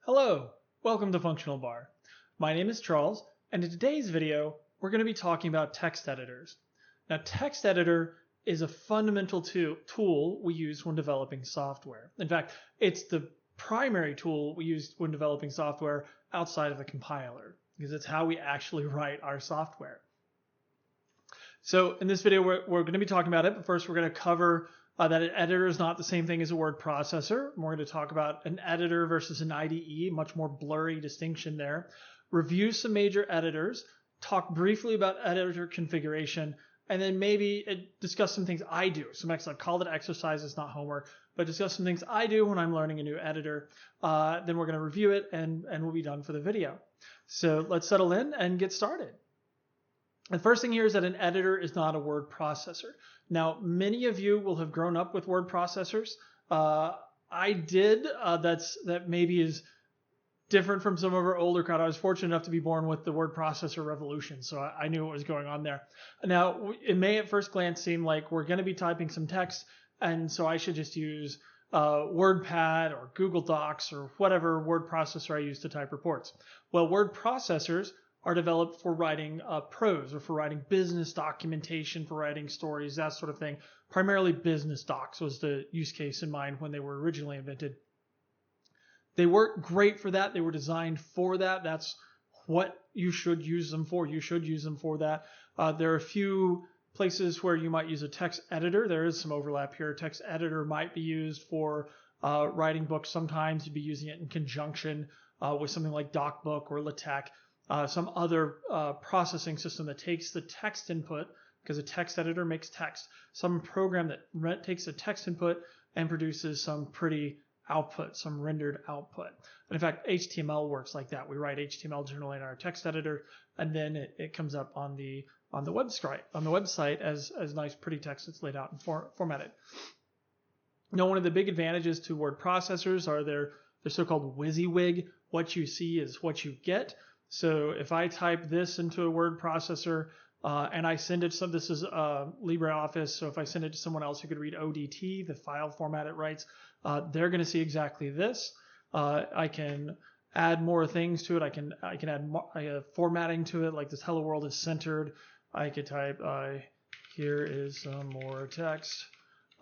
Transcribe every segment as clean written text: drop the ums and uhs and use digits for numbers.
Hello, welcome to Functional Bar. My name is Charles, and in today's video, we're going to be talking about text editors. Now, text editor is a fundamental tool we use when developing software. In fact, it's the primary tool we use when developing software outside of the compiler, because it's how we actually write our software. So in this video, we're going to be talking about it, but first we're going to cover that an editor is not the same thing as a word processor. We're going to talk about an editor versus an IDE, much more blurry distinction there. Review some major editors, talk briefly about editor configuration, and then maybe discuss some things I do. I've called it exercises, not homework, but discuss some things I do when I'm learning a new editor. Then we're going to review it, and we'll be done for the video. So let's settle in and get started. The first thing here is that an editor is not a word processor. Now, many of you will have grown up with word processors. I did. That maybe is different from some of our older crowd. I was fortunate enough to be born with the word processor revolution, so I knew what was going on there. Now, it may at first glance seem like we're going to be typing some text, and so I should just use WordPad or Google Docs or whatever word processor I use to type reports. Well, word processors are developed for writing prose or for writing business documentation, for writing stories, that sort of thing. Primarily business docs was the use case in mind when they were originally invented. They work great for that. They were designed for that. That's what you should use them for. You should use them for that. There are a few places where you might use a text editor. There is some overlap here. Text editor might be used for writing books. Sometimes you'd be using it in conjunction with something like DocBook or LaTeX. Some other processing system that takes the text input, because a text editor makes text, some program that takes the text input and produces some pretty output, some rendered output. And in fact, HTML works like that. We write HTML generally in our text editor, and then it comes up on the website as nice, pretty text that's laid out and formatted. Now, one of the big advantages to word processors are their so-called WYSIWYG. What you see is what you get. So if I type this into a word processor and I send it this is LibreOffice, so if I send it to someone else who could read ODT, the file format it writes, they're going to see exactly this. I can add more things to it. I can add formatting to it, like this hello world is centered. I could type, here is some more text,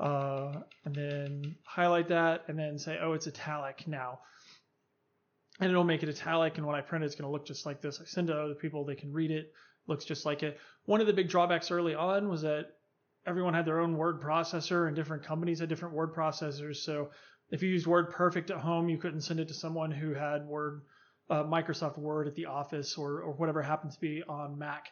and then highlight that and then say, oh, it's italic now. And it'll make it italic, and when I print it, it's going to look just like this. I send it to other people, they can read it, looks just like it. One of the big drawbacks early on was that everyone had their own word processor, and different companies had different word processors. So if you used WordPerfect at home, you couldn't send it to someone who had Microsoft Word at the office or whatever happened to be on Mac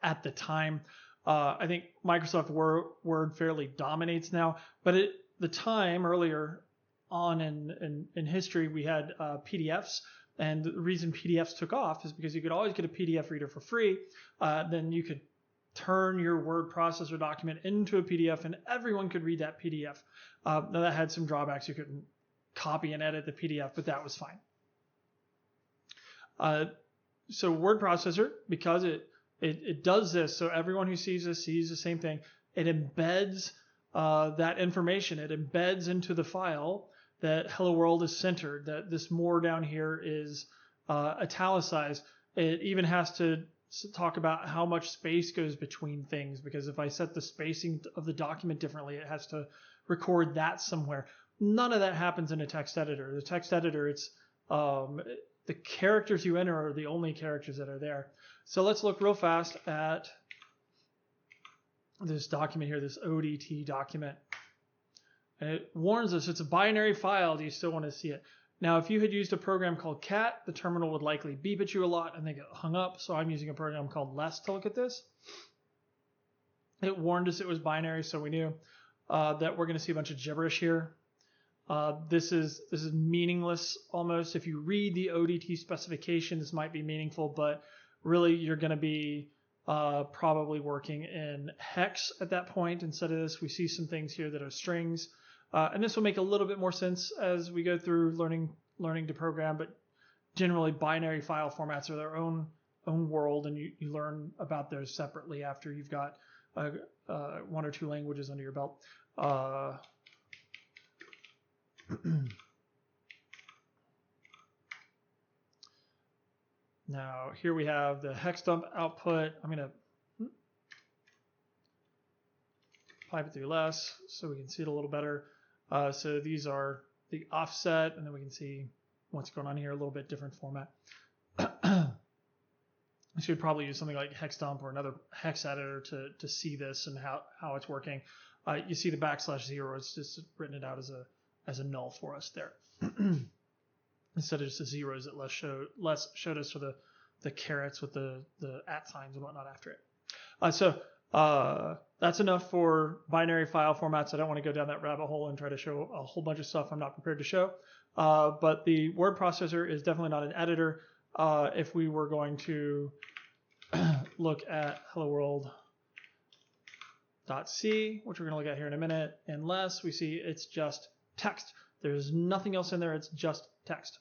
at the time. I think Microsoft Word fairly dominates now, but at the time earlier on in history, we had PDFs, and the reason PDFs took off is because you could always get a PDF reader for free. Then you could turn your word processor document into a PDF, and everyone could read that PDF. Now that had some drawbacks. You couldn't copy and edit the PDF, but that was fine. So word processor, because it does this, so everyone who sees this sees the same thing. It embeds that information. It embeds into the file that hello world is centered, that this more down here is italicized. It even has to talk about how much space goes between things, because if I set the spacing of the document differently, it has to record that somewhere. None of that happens in a text editor. The text editor, it's the characters you enter are the only characters that are there. So let's look real fast at this document here, this ODT document. And it warns us it's a binary file. Do you still want to see it? Now, if you had used a program called cat, the terminal would likely beep at you a lot and then get hung up. So I'm using a program called less to look at this. It warned us it was binary, so we knew that we're going to see a bunch of gibberish here. This is meaningless almost. If you read the ODT specification, this might be meaningful, but really you're going to be probably working in hex at that point instead of this. We see some things here that are strings. And this will make a little bit more sense as we go through learning to program, but generally binary file formats are their own world, and you learn about those separately after you've got one or two languages under your belt. Now here we have the hex dump output. I'm going to pipe it through less so we can see it a little better. So these are the offset, and then we can see what's going on here, a little bit different format. I should probably use something like hexdump or another hex editor to see this and how it's working. You see the \0, it's just written it out as a null for us there. Instead of just the zeros that Les showed us for the carets with the @ signs and whatnot after it. So that's enough for binary file formats. I don't want to go down that rabbit hole and try to show a whole bunch of stuff I'm not prepared to show. But the word processor is definitely not an editor. If we were going to look at hello world.c, which we're going to look at here in a minute, unless we see it's just text. There's nothing else in there. It's just text.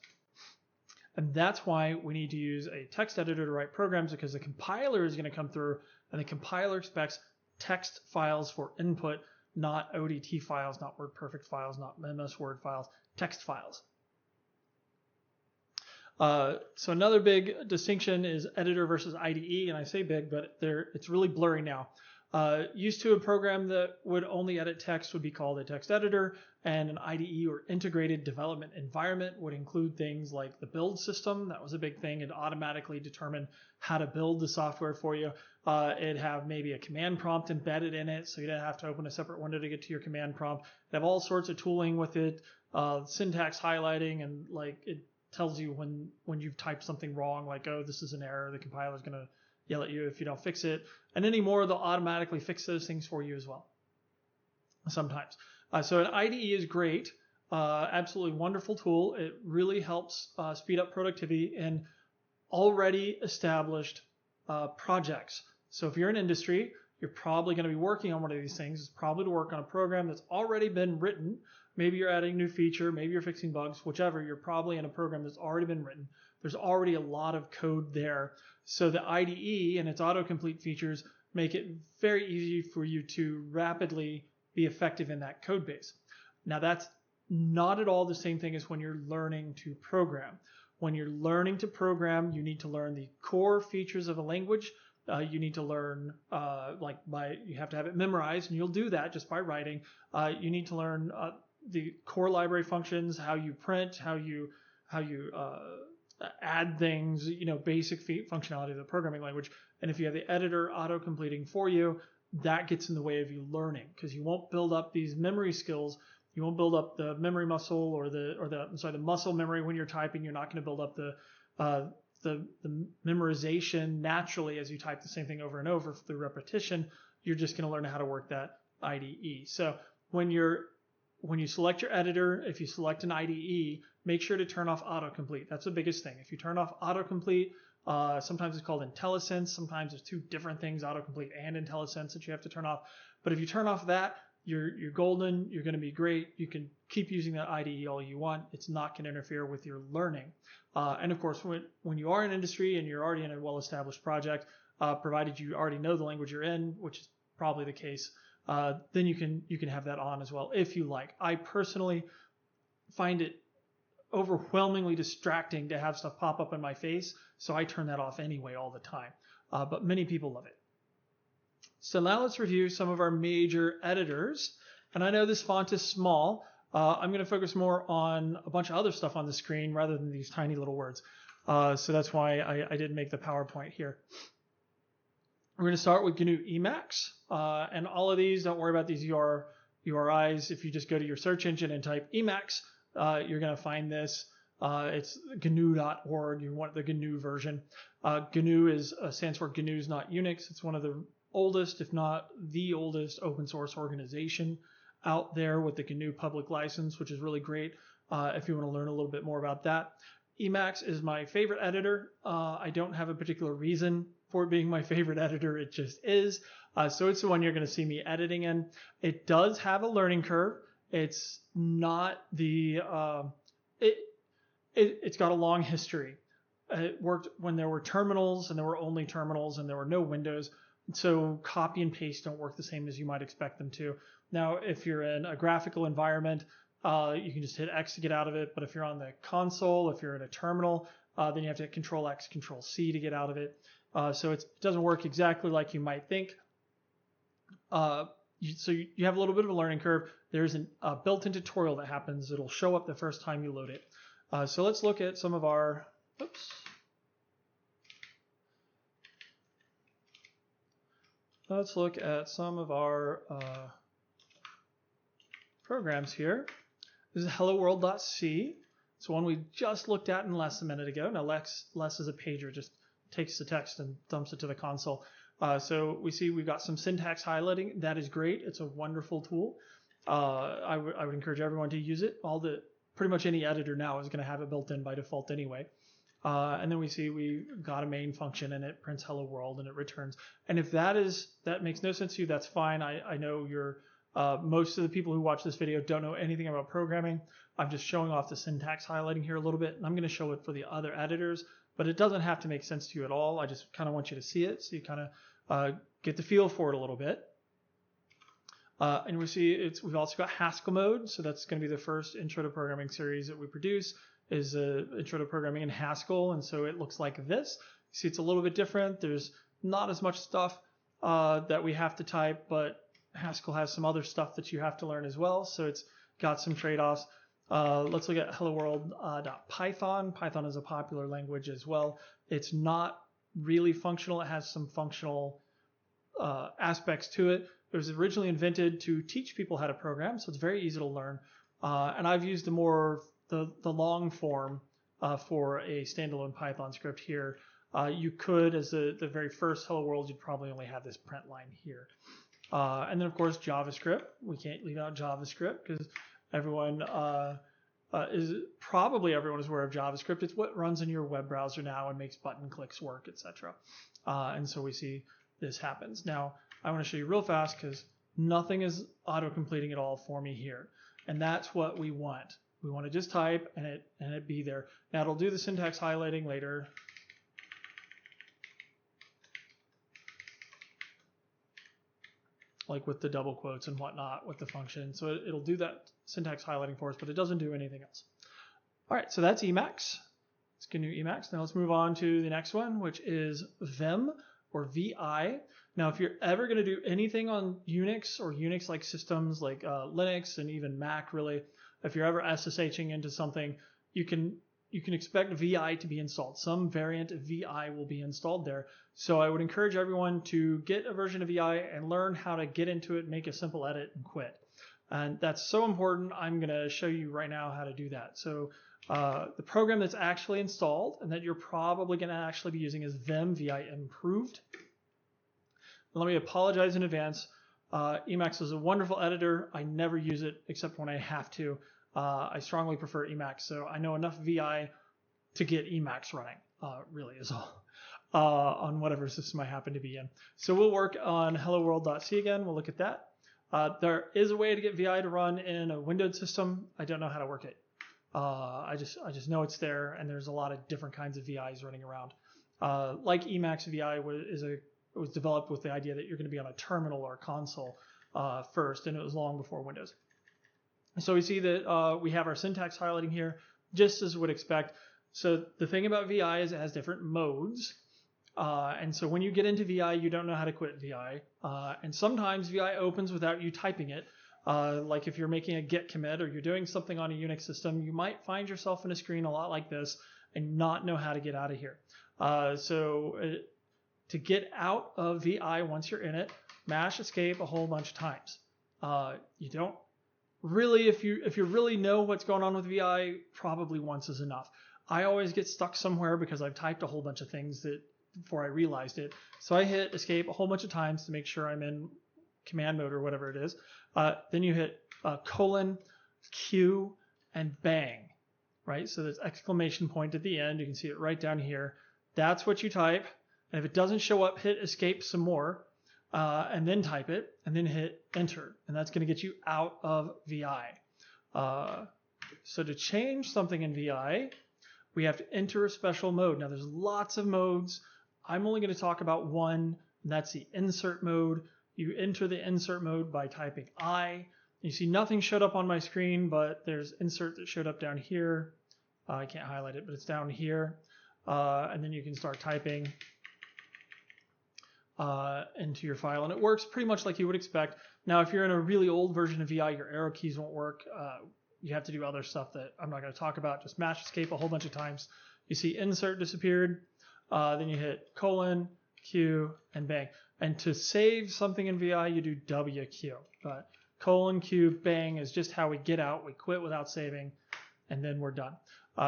And that's why we need to use a text editor to write programs, because the compiler is going to come through, and the compiler expects text files for input, not ODT files, not WordPerfect files, not MS Word files, text files. So another big distinction is editor versus IDE, and I say big, but it's really blurry now. Used to a program that would only edit text would be called a text editor, and an IDE or integrated development environment would include things like the build system. That was a big thing. It automatically determined how to build the software for you. It'd have maybe a command prompt embedded in it, so you didn't have to open a separate window to get to your command prompt. It'd have all sorts of tooling with it, syntax highlighting, and like it tells you when you've typed something wrong, like, oh, this is an error, the compiler's going to yell at you if you don't fix it. And anymore, they'll automatically fix those things for you as well, sometimes. So an IDE is great, absolutely wonderful tool. It really helps speed up productivity in already established projects. So if you're in industry, you're probably going to be working on one of these things. It's probably to work on a program that's already been written. Maybe you're adding a new feature, maybe you're fixing bugs, whichever, you're probably in a program that's already been written. There's already a lot of code there. So the IDE and its autocomplete features make it very easy for you to rapidly be effective in that code base. Now that's not at all the same thing as when you're learning to program. When you're learning to program, you need to learn the core features of a language. You need to learn, you have to have it memorized, and you'll do that just by writing. You need to learn the core library functions, how you print, how you add things, basic functionality of the programming language. And if you have the editor auto-completing for you, that gets in the way of you learning, because you won't build up these memory skills. You won't build up the memory muscle or the muscle memory when you're typing. You're not going to build up the memorization naturally as you type the same thing over and over through repetition. You're just going to learn how to work that IDE. So when you select your editor, if you select an IDE, make sure to turn off autocomplete. That's the biggest thing. If you turn off autocomplete, sometimes it's called IntelliSense. Sometimes there's two different things, autocomplete and IntelliSense, that you have to turn off. But if you turn off that, you're golden. You're going to be great. You can keep using that IDE all you want. It's not going to interfere with your learning. And of course, when you are in industry and you're already in a well-established project, provided you already know the language you're in, which is probably the case, then you can have that on as well if you like. I personally find it overwhelmingly distracting to have stuff pop up in my face, so I turn that off anyway all the time. But many people love it. So now let's review some of our major editors. And I know this font is small. I'm going to focus more on a bunch of other stuff on the screen rather than these tiny little words. So that's why I didn't make the PowerPoint here. We're going to start with GNU Emacs. And all of these, don't worry about these URIs. If you just go to your search engine and type Emacs, you're going to find this. It's GNU.org. You want the GNU version. GNU stands for GNU's Not Unix. It's one of the oldest, if not the oldest, open source organization out there with the GNU public license, which is really great if you want to learn a little bit more about that. Emacs is my favorite editor. I don't have a particular reason for it being my favorite editor. It just is. So it's the one you're going to see me editing in. It does have a learning curve. It's not the it's got a long history. It worked when there were terminals and there were only terminals and there were no windows. So copy and paste don't work the same as you might expect them to. Now, if you're in a graphical environment, you can just hit X to get out of it. But if you're on the console, if you're in a terminal, then you have to hit Control X, Control C to get out of it. So it doesn't work exactly like you might think. So you have a little bit of a learning curve. There's a built-in tutorial that happens. It'll show up the first time you load it. So let's look at some of our, let's look at some of our programs here. This is helloworld.c. It's one we just looked at in less a minute ago. Now less is a pager, just takes the text and dumps it to the console. So we see we've got some syntax highlighting. That is great. It's a wonderful tool. I would encourage everyone to use it. Pretty much any editor now is going to have it built in by default anyway. And then we see we got a main function and it prints hello world and it returns. And if that makes no sense to you, that's fine. I know most of the people who watch this video don't know anything about programming. I'm just showing off the syntax highlighting here a little bit, and I'm going to show it for the other editors, but it doesn't have to make sense to you at all. I just kind of want you to see it so you kind of get the feel for it a little bit. And we see we've also got Haskell mode, so that's going to be the first Intro to Programming series that we produce is Intro to Programming in Haskell, and so it looks like this. You see it's a little bit different. There's not as much stuff that we have to type, but Haskell has some other stuff that you have to learn as well, so it's got some trade-offs. Let's look at hello world.python. Python is a popular language as well. It's not really functional. It has some functional aspects to it. It was originally invented to teach people how to program, so it's very easy to learn. And I've used the long form for a standalone Python script here. You could, as the very first hello world, you'd probably only have this print line here. And then, of course, JavaScript. We can't leave out JavaScript because everyone is aware of JavaScript. It's what runs in your web browser now and makes button clicks work, etc. And so we see this happens. Now, I want to show you real fast because nothing is auto-completing at all for me here. And that's what we want. We want to just type and it be there. Now, it'll do the syntax highlighting later. Like with the double quotes and whatnot with the function. So it'll do that syntax highlighting for us, but it doesn't do anything else. All right, so that's Emacs. Let's get new Emacs. Now let's move on to the next one, which is Vim or VI. Now, if you're ever going to do anything on Unix or Unix-like systems like Linux and even Mac, really, if you're ever SSHing into something, you can expect VI to be installed. Some variant of VI will be installed there. So I would encourage everyone to get a version of VI and learn how to get into it, make a simple edit, and quit. And that's so important. I'm going to show you right now how to do that. So the program that's actually installed and that you're probably going to actually be using is Vim, VI Improved. Let me apologize in advance. Emacs is a wonderful editor. I never use it except when I have to. I strongly prefer Emacs, so I know enough VI to get Emacs running, really is all, on whatever system I happen to be in. So we'll work on helloworld.c again. We'll look at that. There is a way to get VI to run in a windowed system. I don't know how to work it. I just know it's there, and there's a lot of different kinds of VIs running around. Like Emacs, VI was developed with the idea that you're going to be on a terminal or a console first, and it was long before Windows. So we see that we have our syntax highlighting here, just as would expect. So the thing about VI is it has different modes. And so when you get into VI, you don't know how to quit VI. And sometimes VI opens without you typing it. Like if you're making a git commit or you're doing something on a Unix system, you might find yourself in a screen a lot like this and not know how to get out of here. To get out of VI once you're in it, mash escape a whole bunch of times. You don't really, if you really know what's going on with VI, probably once is enough. I always get stuck somewhere because I've typed a whole bunch of things before I realized it. So I hit escape a whole bunch of times to make sure I'm in command mode or whatever it is. Then you hit colon, Q, and bang, right? So there's exclamation point at the end. You can see it right down here. That's what you type. And if it doesn't show up, hit escape some more, and then type it, and then hit enter. And that's going to get you out of VI. So to change something in VI, we have to enter a special mode. Now there's lots of modes. I'm only going to talk about one, and that's the insert mode. You enter the insert mode by typing I. You see nothing showed up on my screen, but there's insert that showed up down here. I can't highlight it, but it's down here. and then you can start typing into your file, and it works pretty much like you would expect. Now, if you're in a really old version of VI, your arrow keys won't work. You have to do other stuff that I'm not going to talk about. Just mash escape a whole bunch of times. You see insert disappeared. Then you hit colon, Q, and bang. And to save something in VI, you do WQ. But colon, Q, bang is just how we get out. We quit without saving, and then we're done.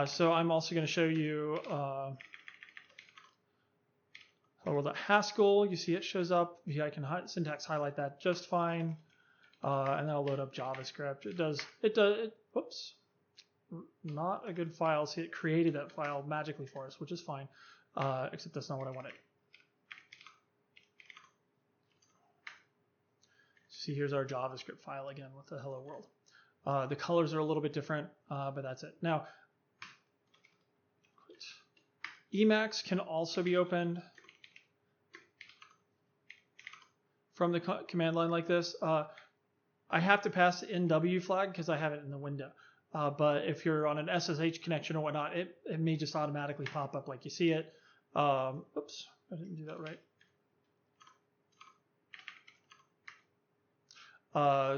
So I'm also going to show you Haskell. You see it shows up. VI can syntax highlight that just fine. And then I'll load up JavaScript. Whoops, not a good file. See, it created that file magically for us, which is fine, except that's not what I wanted. See, here's our JavaScript file again with the hello world. The colors are a little bit different, but that's it. Now, Emacs can also be opened from the command line like this. I have to pass the NW flag because I have it in the window. But if you're on an SSH connection or whatnot, it may just automatically pop up like you see it. Oops, I didn't do that right.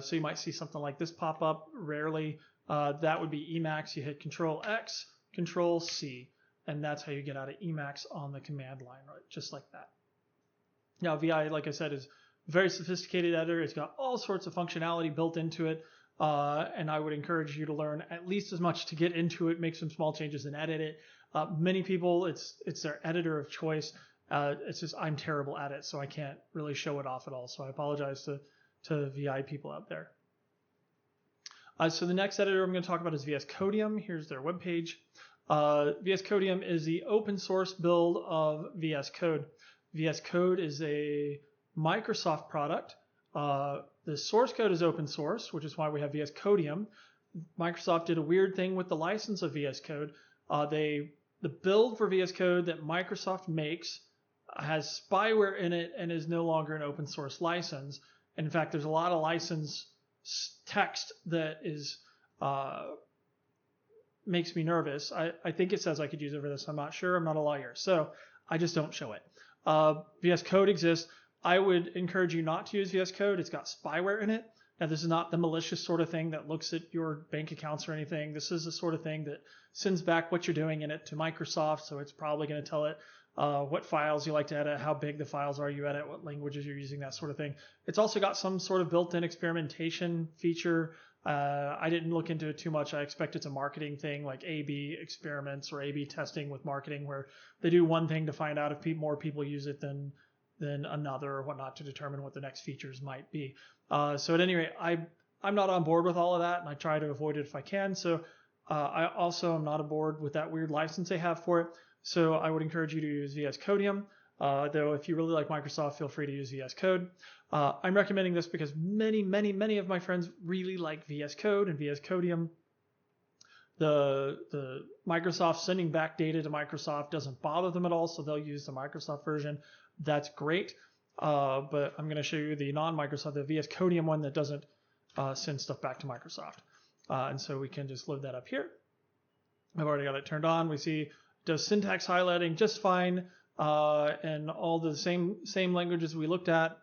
So you might see something like this pop up. Rarely, that would be Emacs. You hit Control X, Control C, and that's how you get out of Emacs on the command line, right? Just like that. Now, VI, like I said, is a very sophisticated editor. It's got all sorts of functionality built into it, and I would encourage you to learn at least as much to get into it, make some small changes, and edit it. Many people, it's their editor of choice. It's just I'm terrible at it, so I can't really show it off at all. So I apologize to VI people out there. So the next editor I'm going to talk about is VS Codium. Here's their webpage. VS Codium is the open source build of VS Code. VS Code is a Microsoft product. The source code is open source, which is why we have VS Codium. Microsoft did a weird thing with the license of VS Code. The build for VS Code that Microsoft makes has spyware in it and is no longer an open source license. In fact, there's a lot of license text that is makes me nervous. I think it says I could use it for this. I'm not sure. I'm not a lawyer, so I just don't show it. VS Code exists. I would encourage you not to use VS Code. It's got spyware in it. Now, this is not the malicious sort of thing that looks at your bank accounts or anything. This is the sort of thing that sends back what you're doing in it to Microsoft, so it's probably going to tell it what files you like to edit, how big the files are you edit, what languages you're using, that sort of thing. It's also got some sort of built-in experimentation feature. I didn't look into it too much. I expect it's a marketing thing like A/B experiments or A/B testing with marketing, where they do one thing to find out if more people use it than another or whatnot to determine what the next features might be. So at any rate, I'm not on board with all of that, and I try to avoid it if I can. So I also am not on board with that weird license they have for it. So I would encourage you to use VS Codium. Though if you really like Microsoft, feel free to use VS Code. I'm recommending this because many of my friends really like VS Code and VS Codium. The Microsoft sending back data to Microsoft doesn't bother them at all, so they'll use the Microsoft version. That's great. But I'm going to show you the non-Microsoft, the VS Codium one that doesn't send stuff back to Microsoft. And so we can just load that up here. I've already got it turned on. We see it does syntax highlighting just fine, and all the same languages we looked at.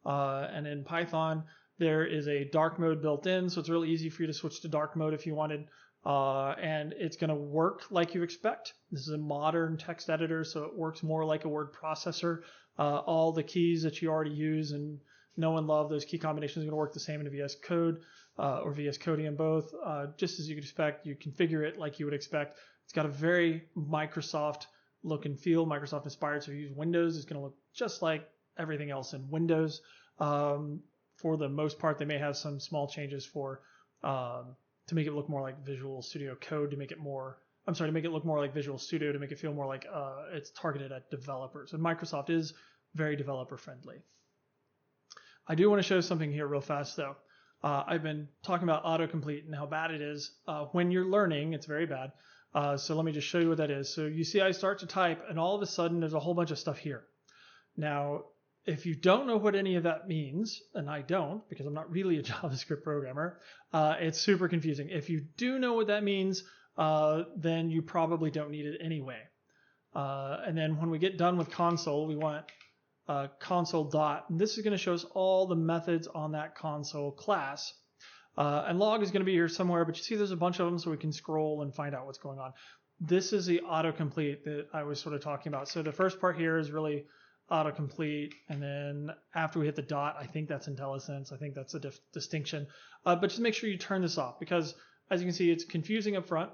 And in Python, there is a dark mode built in, so it's really easy for you to switch to dark mode if you wanted. And it's going to work like you expect. This is a modern text editor, so it works more like a word processor. All the keys that you already use and know and love, those key combinations are going to work the same in VS Code or VS Codium both. Just as you could expect, you configure it like you would expect. It's got a very Microsoft look and feel, Microsoft inspired. So if you use Windows, it's going to look just like everything else in Windows. For the most part, they may have some small changes for to make it look more like Visual Studio Code, to make it look more like Visual Studio, to make it feel more like it's targeted at developers. And Microsoft is very developer friendly. I do want to show something here real fast though. I've been talking about autocomplete and how bad it is. When you're learning, it's very bad. So let me just show you what that is. So you see I start to type and all of a sudden there's a whole bunch of stuff here. Now, if you don't know what any of that means, and I don't because I'm not really a JavaScript programmer, it's super confusing. If you do know what that means, then you probably don't need it anyway. And then when we get done with console, we want console dot. And this is going to show us all the methods on that console class. And log is going to be here somewhere, but you see there's a bunch of them, so we can scroll and find out what's going on. This is the autocomplete that I was sort of talking about. So the first part here is really autocomplete, and then after we hit the dot, I think that's IntelliSense. I think that's a distinction. But just make sure you turn this off, because as you can see, it's confusing up front.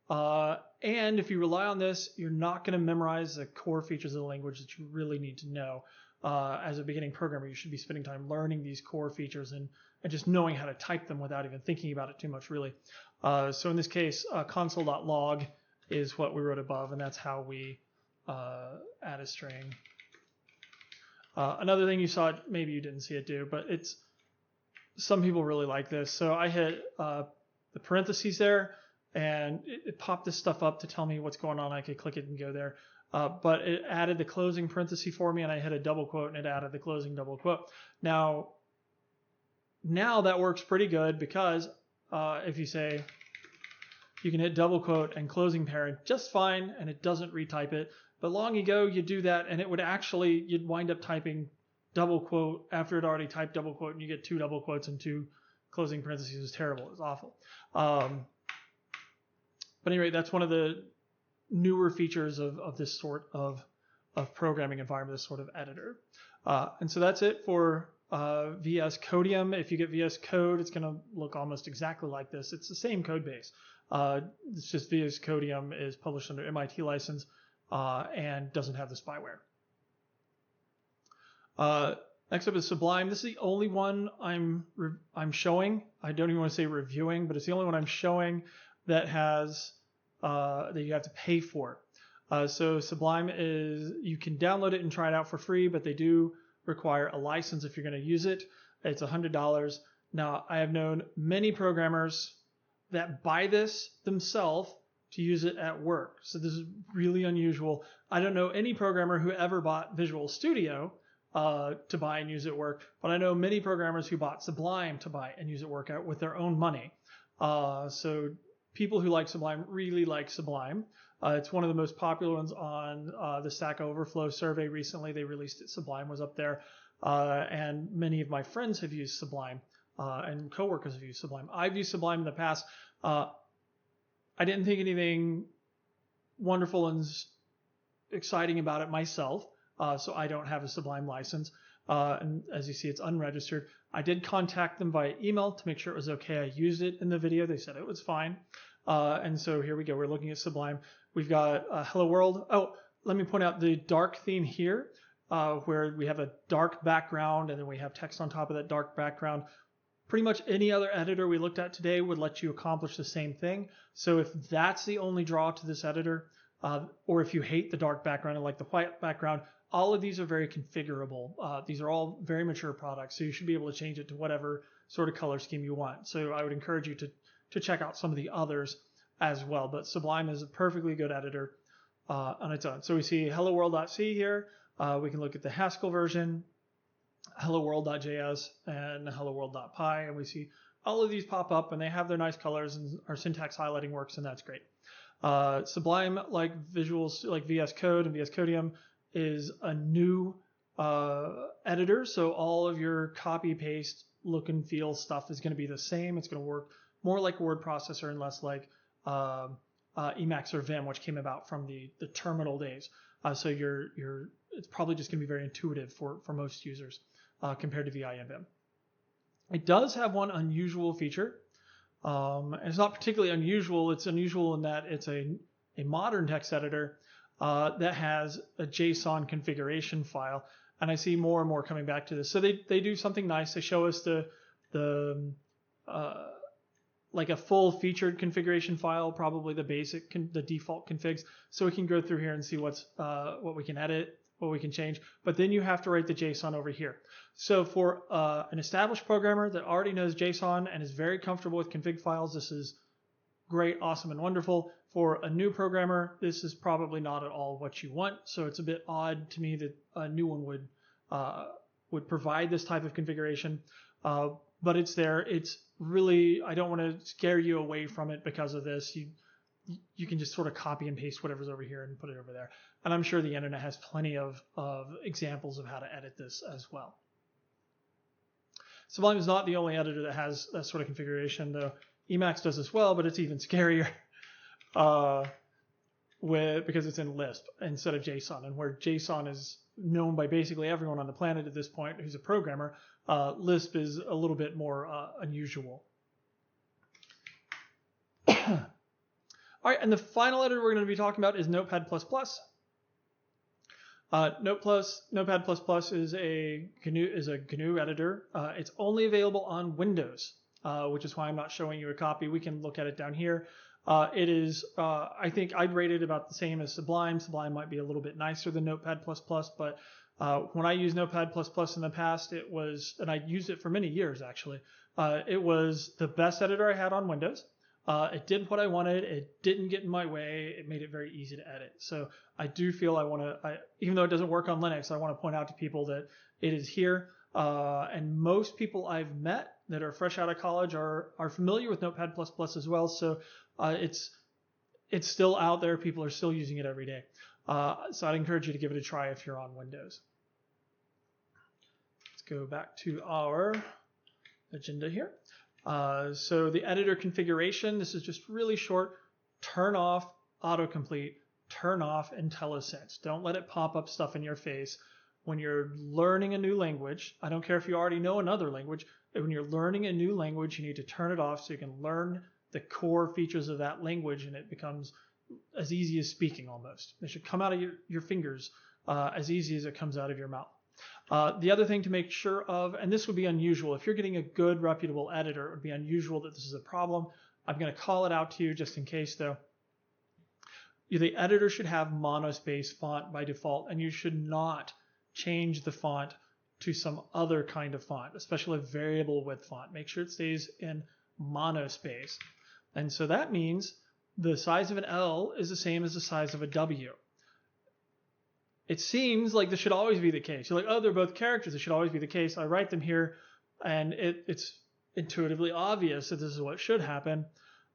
And if you rely on this, you're not going to memorize the core features of the language that you really need to know. As a beginning programmer, you should be spending time learning these core features and just knowing how to type them without even thinking about it too much, really. So in this case, console.log is what we wrote above, and that's how we add a string. Another thing you saw, maybe you didn't see it do, but some people really like this. So I hit the parentheses there, and it popped this stuff up to tell me what's going on. I could click it and go there. But it added the closing parenthesis for me, and I hit a double quote, and it added the closing double quote. Now that works pretty good, because if you say, you can hit double quote and closing parent just fine, and it doesn't retype it. But long ago, you do that, and it would actually, you'd wind up typing double quote after it already typed double quote, and you get 2 double quotes and 2 closing parentheses. It was terrible. It was awful. But anyway, that's one of the newer features of this sort of programming environment, this sort of editor. And so that's it for VS Codium. If you get VS Code, it's going to look almost exactly like this. It's the same code base. It's just VS Codium is published under MIT license and doesn't have the spyware. Next up is Sublime. This is the only one I'm showing. I don't even want to say reviewing, but it's the only one I'm showing that has that you have to pay for. So Sublime is, you can download it and try it out for free, but they do require a license if you're going to use it. It's $100. Now, I have known many programmers that buy this themselves to use it at work. So this is really unusual. I don't know any programmer who ever bought Visual Studio to buy and use at work, but I know many programmers who bought Sublime to buy and use at work with their own money. So people who like Sublime really like Sublime. It's one of the most popular ones on the Stack Overflow survey recently. They released it. Sublime was up there. And many of my friends have used Sublime and coworkers have used Sublime. I've used Sublime in the past. I didn't think anything wonderful and exciting about it myself, so I don't have a Sublime license. And as you see, it's unregistered. I did contact them via email to make sure it was okay. I used it in the video. They said it was fine. And so here we go. We're looking at Sublime. We've got Hello World. Oh, let me point out the dark theme here, where we have a dark background and then we have text on top of that dark background. Pretty much any other editor we looked at today would let you accomplish the same thing. So if that's the only draw to this editor, or if you hate the dark background and like the white background, all of these are very configurable. These are all very mature products, so you should be able to change it to whatever sort of color scheme you want. So I would encourage you to check out some of the others as well. But Sublime is a perfectly good editor on its own. So we see helloworld.c here. We can look at the Haskell version, helloworld.js, and helloworld.py, and we see all of these pop up, and they have their nice colors, and our syntax highlighting works, and that's great. Sublime, like VS Code and VS Codium, is a new editor, so all of your copy paste look and feel stuff is going to be the same. It's going to work more like a word processor and less like Emacs or Vim, which came about from the terminal days. So it's probably just going to be very intuitive for most users compared to VI and Vim. It does have one unusual feature. And it's not particularly unusual. It's unusual in that it's a modern text editor that has a JSON configuration file. And I see more and more coming back to this. So they do something nice. They show us like a full featured configuration file, probably the default configs. So we can go through here and see what we can edit, what we can change. But then you have to write the JSON over here. So for an established programmer that already knows JSON and is very comfortable with config files, this is great, awesome, and wonderful. For a new programmer, this is probably not at all what you want. So it's a bit odd to me that a new one would provide this type of configuration. But it's there. It's really, I don't want to scare you away from it because of this. you can just sort of copy and paste whatever's over here and put it over there. And I'm sure the internet has plenty of examples of how to edit this as well. Sublime is not the only editor that has that sort of configuration, though Emacs does as well, but it's even scarier because it's in Lisp instead of JSON, and where JSON is known by basically everyone on the planet at this point who's a programmer, Lisp is a little bit more unusual. All right, and the final editor we're going to be talking about is Notepad++. Notepad++ is a GNU editor. It's only available on Windows, which is why I'm not showing you a copy. We can look at it down here. It is, I think I'd rate it about the same as Sublime. Sublime might be a little bit nicer than Notepad++, but when I used Notepad++ in the past, it was, and I used it for many years actually, it was the best editor I had on Windows. It did what I wanted. It didn't get in my way. It made it very easy to edit. So I do feel even though it doesn't work on Linux, I want to point out to people that it is here. And most people I've met that are fresh out of college are familiar with Notepad++ as well. So it's still out there. People are still using it every day. So I'd encourage you to give it a try if you're on Windows. Let's go back to our agenda here. So the editor configuration, this is just really short. Turn off autocomplete, turn off IntelliSense. Don't let it pop up stuff in your face. When you're learning a new language, I don't care if you already know another language, but when you're learning a new language, you need to turn it off so you can learn the core features of that language, and it becomes as easy as speaking almost. It should come out of your fingers as easy as it comes out of your mouth. The other thing to make sure of, and this would be unusual, if you're getting a good reputable editor, it would be unusual that this is a problem. I'm going to call it out to you just in case though. The editor should have monospace font by default, and you should not change the font to some other kind of font, especially a variable width font. Make sure it stays in monospace. And so that means the size of an L is the same as the size of a W. It seems like this should always be the case. You're like, oh, they're both characters. It should always be the case. I write them here, and it's intuitively obvious that this is what should happen.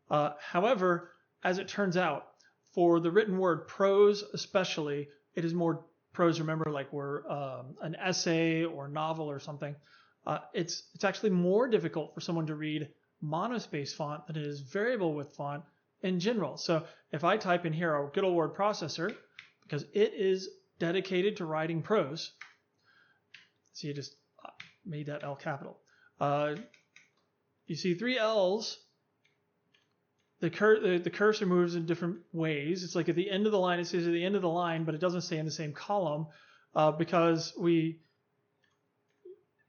However, as it turns out, for the written word prose especially, it is more prose. Remember, like we're an essay or novel or something. It's actually more difficult for someone to read monospace font than it is variable width font in general. So if I type in here a good old word processor, because it is dedicated to writing prose. So you just made that L capital. You see 3 L's. The cursor moves in different ways. It's like at the end of the line, it says at the end of the line, but it doesn't stay in the same column because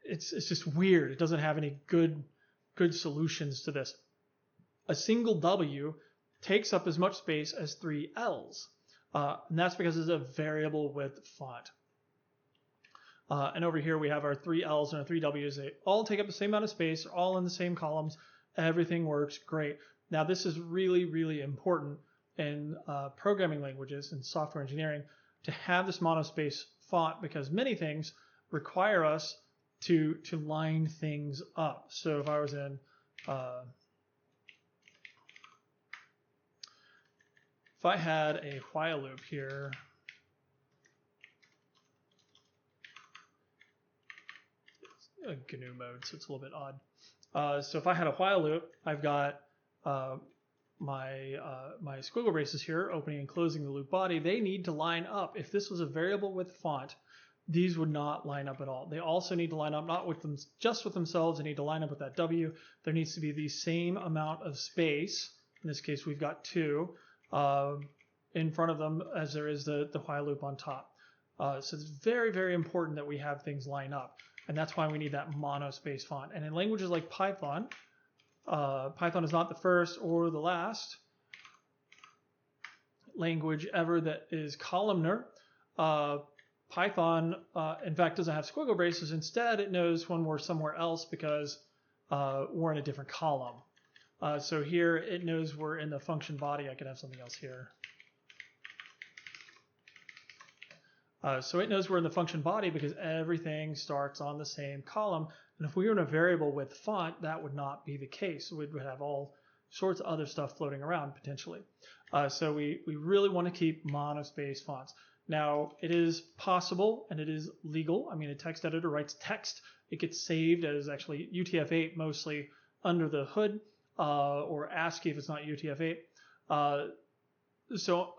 it's just weird. It doesn't have any good solutions to this. A single W takes up as much space as 3 L's. And that's because it's a variable width font. And over here we have our 3 L's and our 3 W's. They all take up the same amount of space, all in the same columns. Everything works great. Now this is really, really important in programming languages and software engineering to have this monospace font, because many things require us to line things up. So if I was in if I had a while loop here, it's a GNU mode, so it's a little bit odd. So if I had a while loop, I've got my squiggle braces here, opening and closing the loop body. They need to line up. If this was a variable width font, these would not line up at all. They also need to line up not with them, just with themselves. They need to line up with that W. There needs to be the same amount of space. In this case, we've got 2. In front of them as there is the while loop on top. So it's very, very important that we have things line up. And that's why we need that monospace font. And in languages like Python, Python is not the first or the last language ever that is columnar. Python, in fact, doesn't have squiggle braces. Instead, it knows when we're somewhere else because we're in a different column. So here it knows we're in the function body. I could have something else here. So it knows we're in the function body because everything starts on the same column. And if we were in a variable width font, that would not be the case. We would have all sorts of other stuff floating around potentially. So we really want to keep monospace fonts. Now, it is possible and it is legal. I mean, a text editor writes text. It gets saved as actually UTF-8 mostly under the hood, or ASCII if it's not UTF-8. So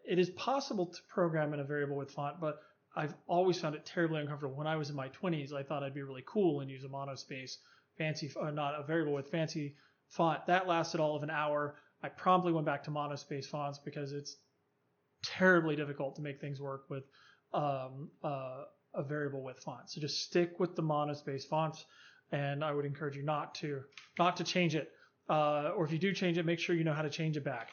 it is possible to program in a variable width font, but I've always found it terribly uncomfortable. When I was in my 20s, I thought I'd be really cool and use a monospace fancy, not a variable width fancy font. That lasted all of an hour. I promptly went back to monospace fonts because it's terribly difficult to make things work with a variable width font. So just stick with the monospace fonts, and I would encourage you not to change it. Or if you do change it, make sure you know how to change it back.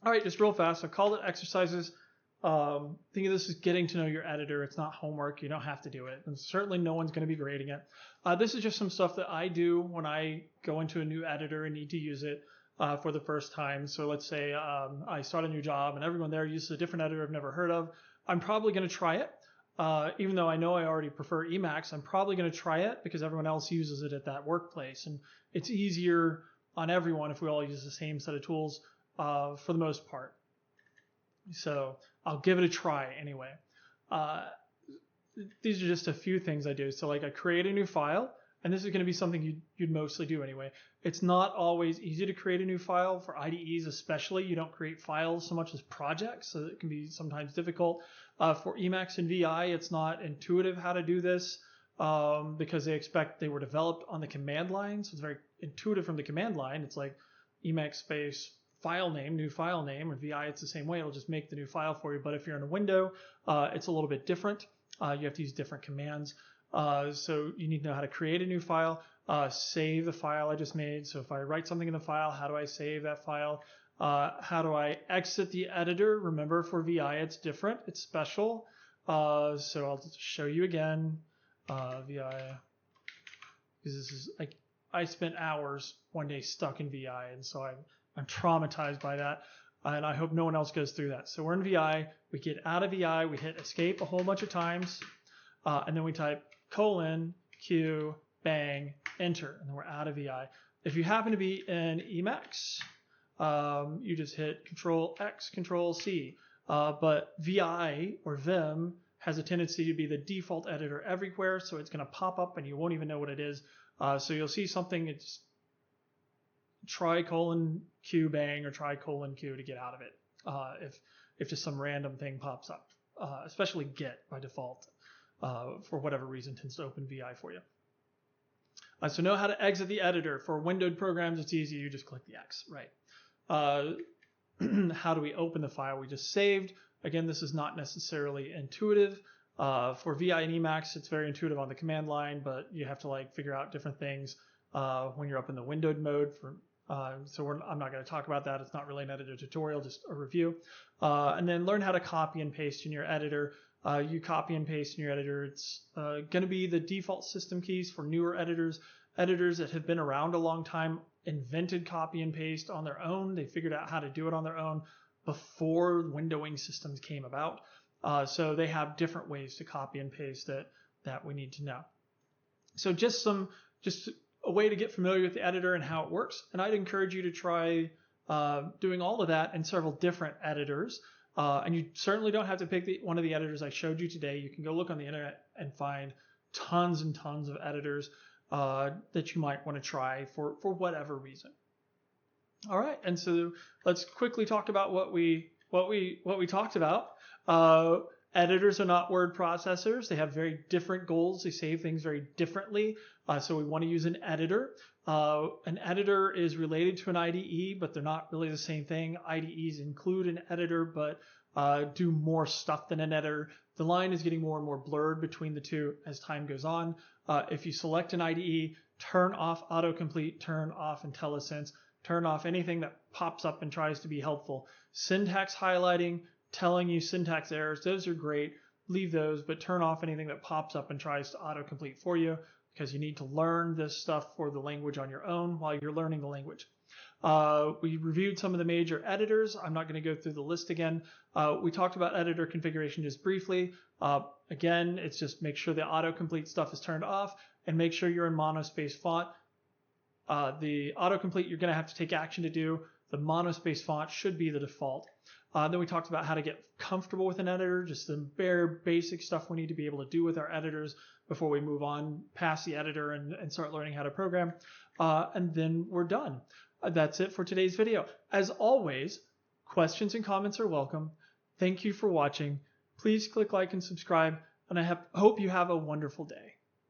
All right, just real fast. I called it exercises. Think of this as getting to know your editor. It's not homework. You don't have to do it. And certainly no one's going to be grading it. This is just some stuff that I do when I go into a new editor and need to use it for the first time. So let's say I start a new job and everyone there uses a different editor I've never heard of. I'm probably going to try it. Even though I know I already prefer Emacs, I'm probably going to try it because everyone else uses it at that workplace. And it's easier on everyone if we all use the same set of tools for the most part. So I'll give it a try anyway. These are just a few things I do. So like I create a new file, and this is going to be something you'd mostly do anyway. It's not always easy to create a new file for IDEs, especially. You don't create files so much as projects, so it can be sometimes difficult. For Emacs and VI, it's not intuitive how to do this because they were developed on the command line. So it's very intuitive from the command line. It's like Emacs space file name, new file name, or VI, it's the same way. It'll just make the new file for you. But if you're in a window, it's a little bit different. You have to use different commands. So you need to know how to create a new file, save the file I just made. So if I write something in the file, how do I save that file? How do I exit the editor? Remember, for VI, it's different. It's special. So I'll just show you again. VI, because this is like, I spent hours one day stuck in VI, and so I'm traumatized by that, and I hope no one else goes through that. So we're in VI, we get out of VI, we hit escape a whole bunch of times, and then we type :Q, bang, enter, and then we're out of VI. If you happen to be in Emacs, you just hit Control-X, Control-C, but VI or Vim has a tendency to be the default editor everywhere, so it's going to pop up and you won't even know what it is. So you'll see something, it's try :Q bang or try :Q to get out of it if just some random thing pops up, especially get by default for whatever reason tends to open VI for you. So know how to exit the editor. For windowed programs, it's easy. You just click the X, right? How do we open the file we just saved? Again, this is not necessarily intuitive. For VI and Emacs, it's very intuitive on the command line, but you have to like figure out different things when you're up in the windowed mode. I'm not going to talk about that. It's not really an editor tutorial, just a review. And then learn how to copy and paste in your editor. You copy and paste in your editor. It's going to be the default system keys for newer editors. Editors that have been around a long time invented copy and paste on their own. They figured out how to do it on their own before windowing systems came about. So they have different ways to copy and paste that we need to know. So just a way to get familiar with the editor and how it works. And I'd encourage you to try doing all of that in several different editors. And you certainly don't have to pick one of the editors I showed you today. You can go look on the internet and find tons and tons of editors that you might want to try for whatever reason. All right, and so let's quickly talk about what we talked about. Editors are not word processors. They have very different goals. They save things very differently. So we want to use an editor. An editor is related to an IDE, but they're not really the same thing. IDEs include an editor, but do more stuff than an editor. The line is getting more and more blurred between the two as time goes on. If you select an IDE, turn off autocomplete, turn off IntelliSense, turn off anything that pops up and tries to be helpful. Syntax highlighting, telling you syntax errors, those are great. Leave those, but turn off anything that pops up and tries to autocomplete for you, because you need to learn this stuff for the language on your own while you're learning the language. We reviewed some of the major editors. I'm not going to go through the list again. We talked about editor configuration just briefly. Again, it's just make sure the autocomplete stuff is turned off and make sure you're in monospace font. The autocomplete you're going to have to take action to do. The monospace font should be the default. Then we talked about how to get comfortable with an editor, just the bare basic stuff we need to be able to do with our editors before we move on past the editor and start learning how to program. And then we're done. That's it for today's video. As always, questions and comments are welcome. Thank you for watching. Please click like and subscribe, and I hope you have a wonderful day.